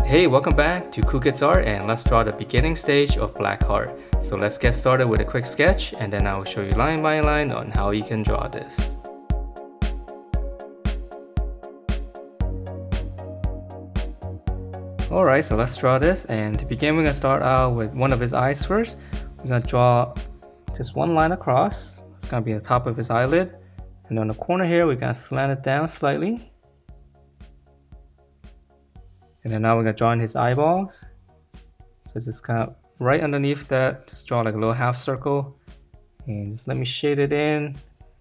Hey, welcome back to Cool Kids Art, and let's draw the beginning stage of Blackheart. So let's get started with a quick sketch, and then I will show you line by line on how you can draw this. Alright, so let's draw this, and to begin we're going to start out with one of his eyes first. We're going to draw just one line across. It's going to be the top of his eyelid, and on the corner here we're going to slant it down slightly. And then now we're going to draw in his eyeballs. So just kind of right underneath that, just draw like a little half circle. And just let me shade it in.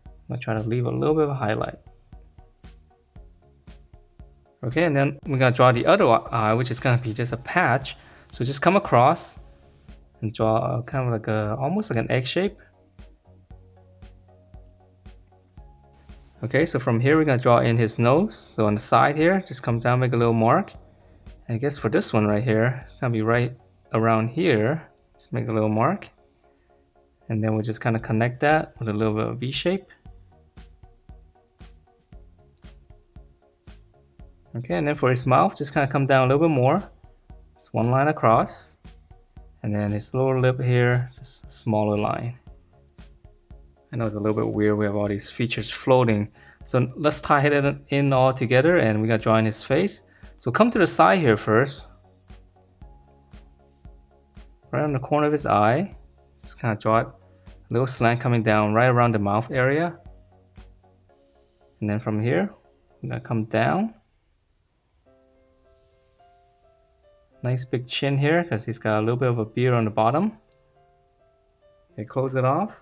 I'm going to try to leave a little bit of a highlight. Okay, and then we're going to draw the other eye, which is going to be just a patch. So just come across and draw kind of like almost like an egg shape. Okay, so from here we're going to draw in his nose. So on the side here, just come down, make a little mark. And I guess for this one right here, it's gonna be right around here. Let's make a little mark. And then we'll just kind of connect that with a little bit of a V shape. Okay, and then for his mouth, just kind of come down a little bit more. It's one line across. And then his lower lip here, just a smaller line. I know it's a little bit weird, we have all these features floating. So let's tie it in all together, and we gotta draw in his face. So come to the side here first, right on the corner of his eye. Just kind of draw it, a little slant coming down right around the mouth area. And then from here, we're gonna come down. Nice big chin here, because he's got a little bit of a beard on the bottom. Okay, close it off.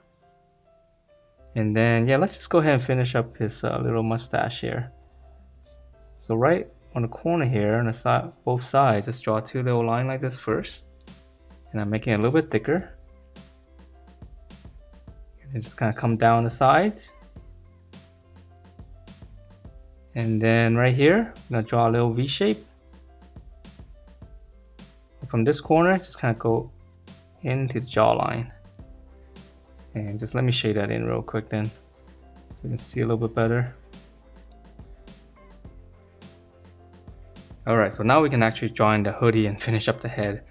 And then, yeah, let's just go ahead and finish up his little mustache here. So right on the corner here, on the side, both sides, just draw two little lines like this first. And I'm making it a little bit thicker. And just kind of come down the sides. And then right here, I'm gonna draw a little V shape. From this corner, just kind of go into the jawline. And just let me shade that in real quick then, so we can see a little bit better. Alright, so now we can actually draw in the hoodie and finish up the head.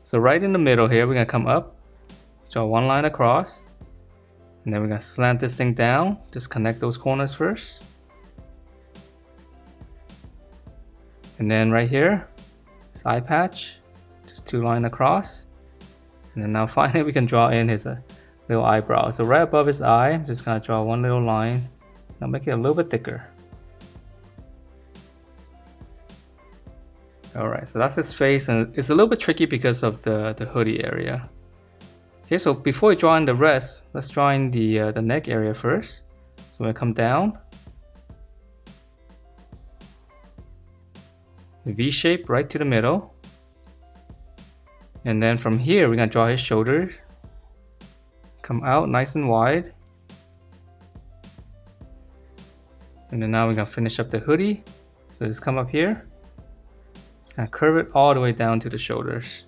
So right in the middle here, we're going to come up, draw one line across, and then we're going to slant this thing down. Just connect those corners first. And then right here, this eye patch, just two lines across. And then now finally we can draw in his little eyebrow. So right above his eye, I'm just going to draw one little line. Now make it a little bit thicker. Alright, so that's his face, and it's a little bit tricky because of the hoodie area. Okay, so before we draw in the rest, let's draw in the neck area first. So we're going to come down. The V shape right to the middle. And then from here, we're going to draw his shoulders. Come out nice and wide. And then now we're going to finish up the hoodie. So just come up here. Just kind of curve it all the way down to the shoulders.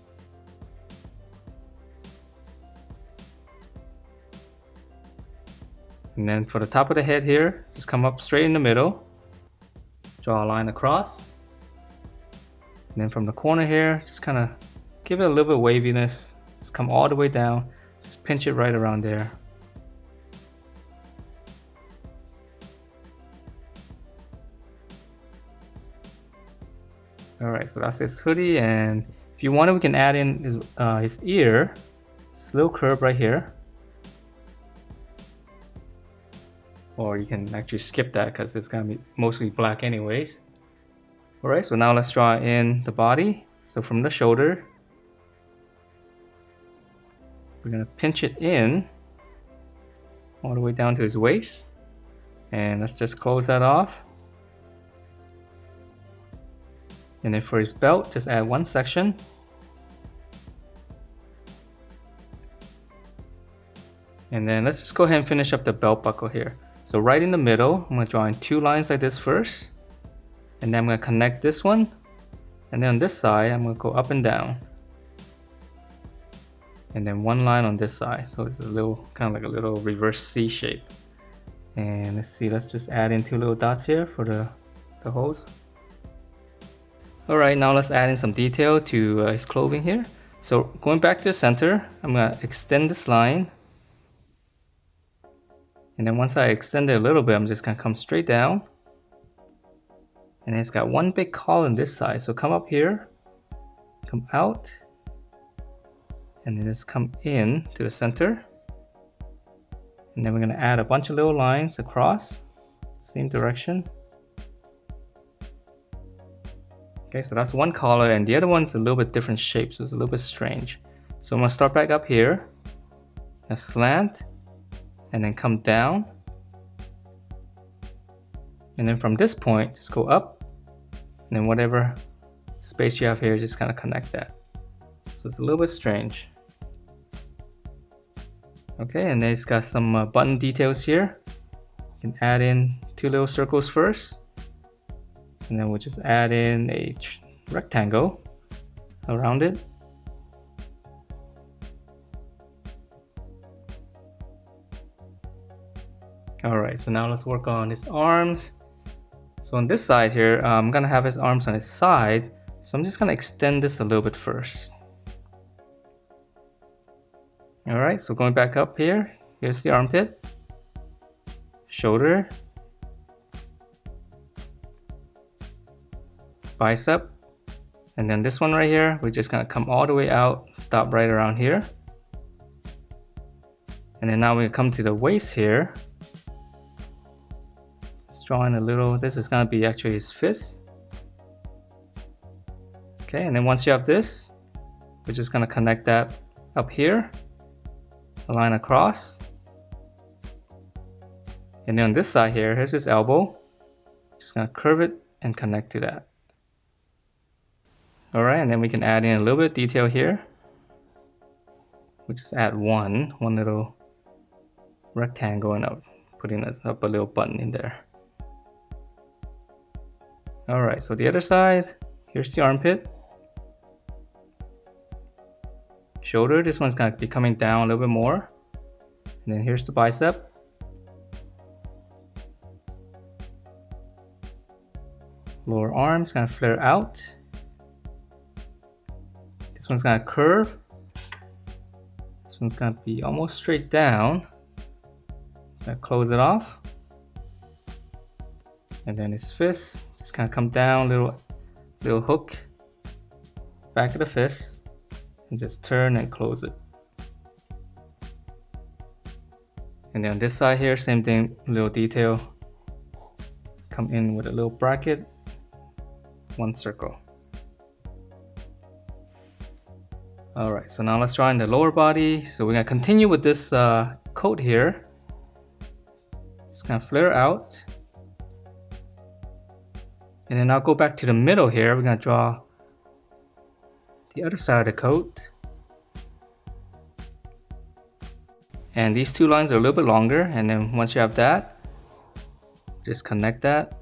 And then for the top of the head here, just come up straight in the middle. Draw a line across. And then from the corner here, just kind of give it a little bit of waviness. Just come all the way down. Just pinch it right around there. Alright, so that's his hoodie, and if you want it, we can add in his ear. This little curve right here. Or you can actually skip that because it's going to be mostly black anyways. Alright, so now let's draw in the body. So from the shoulder, we're going to pinch it in all the way down to his waist. And let's just close that off. And then for his belt, just add one section. And then let's just go ahead and finish up the belt buckle here. So right in the middle, I'm going to draw in two lines like this first. And then I'm going to connect this one. And then on this side, I'm going to go up and down. And then one line on this side. So it's a little, kind of like a little reverse C shape. And let's see, let's just add in two little dots here for the holes. Alright, now let's add in some detail to his clothing here. So going back to the center, I'm going to extend this line. And then once I extend it a little bit, I'm just going to come straight down. And it's got one big column this side. So come up here, come out, and then just come in to the center. And then we're going to add a bunch of little lines across, same direction. Okay, so that's one color, and the other one's a little bit different shape, so it's a little bit strange. So I'm gonna start back up here, a slant, and then come down. And then from this point, just go up, and then whatever space you have here, just kind of connect that. So it's a little bit strange. Okay, and then it's got some button details here. You can add in 2 little circles first. And then we'll just add in a rectangle around it. Alright, so now let's work on his arms. So on this side here, I'm gonna have his arms on his side. So I'm just gonna extend this a little bit first. Alright, so going back up here, here's the armpit, shoulder, bicep, and then this one right here, we're just gonna come all the way out, stop right around here. And then now we come to the waist here. Just drawing a little, this is gonna be actually his fist. Okay, and then once you have this, we're just gonna connect that up here, a line across. And then on this side here, here's his elbow. Just gonna curve it and connect to that. Alright, and then we can add in a little bit of detail here. We'll just add one little rectangle, and putting up a little button in there. Alright, so the other side, here's the armpit. Shoulder, this one's gonna be coming down a little bit more. And then here's the bicep. Lower arm's gonna flare out. This one's gonna curve. This one's gonna be almost straight down. Gonna close it off. And then his fist just kind of come down, little hook, back of the fist, and just turn and close it. And then on this side here, same thing, little detail. Come in with a little bracket, one circle. Alright, so now let's draw in the lower body. So we're gonna continue with this coat here. It's gonna flare out. And then I'll go back to the middle here. We're gonna draw the other side of the coat. And these two lines are a little bit longer, and then once you have that, just connect that,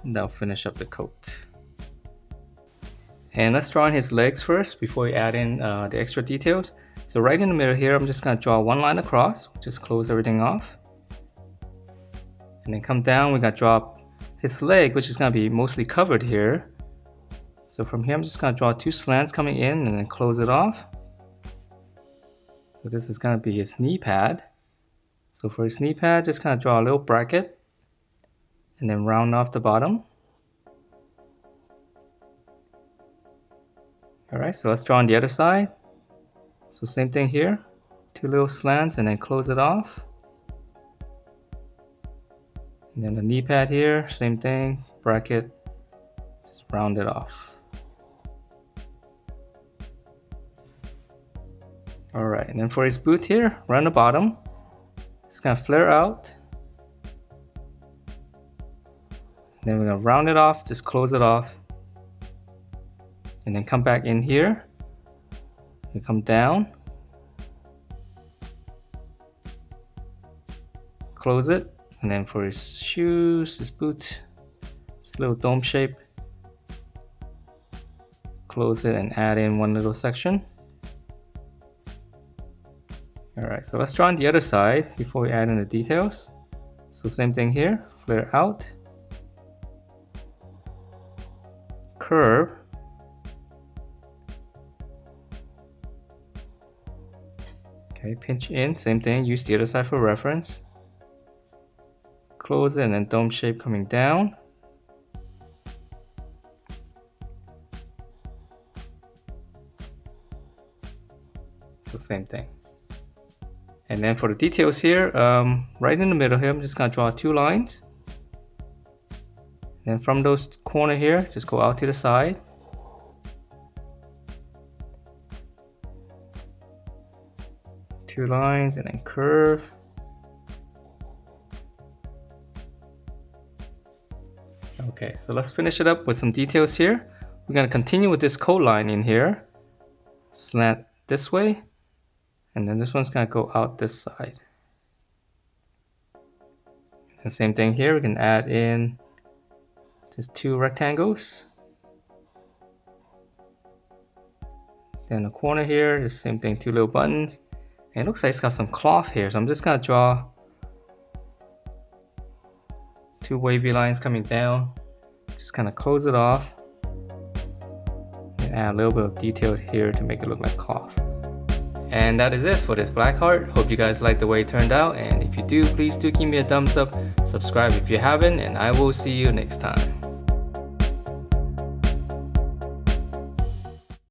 and that'll finish up the coat. And let's draw in his legs first before we add in the extra details. So right in the middle here, I'm just gonna draw one line across, just close everything off. And then come down, we're gonna draw his leg, which is gonna be mostly covered here. So from here, I'm just gonna draw 2 slants coming in and then close it off. So this is gonna be his knee pad. So for his knee pad, just kind of draw a little bracket and then round off the bottom. Alright, so let's draw on the other side. So same thing here, 2 little slants and then close it off. And then the knee pad here, same thing, bracket, just round it off. Alright, and then for his boot here, around the bottom, it's gonna flare out. Then we're gonna round it off, just close it off. And then come back in here. You come down. Close it. And then for his shoes, his boot, it's a little dome shape. Close it and add in one little section. Alright, so let's draw on the other side before we add in the details. So same thing here, flare out. Okay, pinch in, same thing, use the other side for reference. Close it and then dome shape coming down. So same thing. And then for the details here, right in the middle here, I'm just gonna draw 2 lines. And from those corner here, just go out to the side. Two lines and then curve. Okay, so let's finish it up with some details here. We're gonna continue with this coat line in here. Slant this way. And then this one's gonna go out this side. And same thing here, we can add in just 2 rectangles. Then the corner here, just same thing, 2 little buttons. And it looks like it's got some cloth here, so I'm just gonna draw 2 wavy lines coming down. Just kind of close it off. And add a little bit of detail here to make it look like cloth. And that is it for this Blackheart. Hope you guys like the way it turned out, and if you do, please do give me a thumbs up, subscribe if you haven't, and I will see you next time.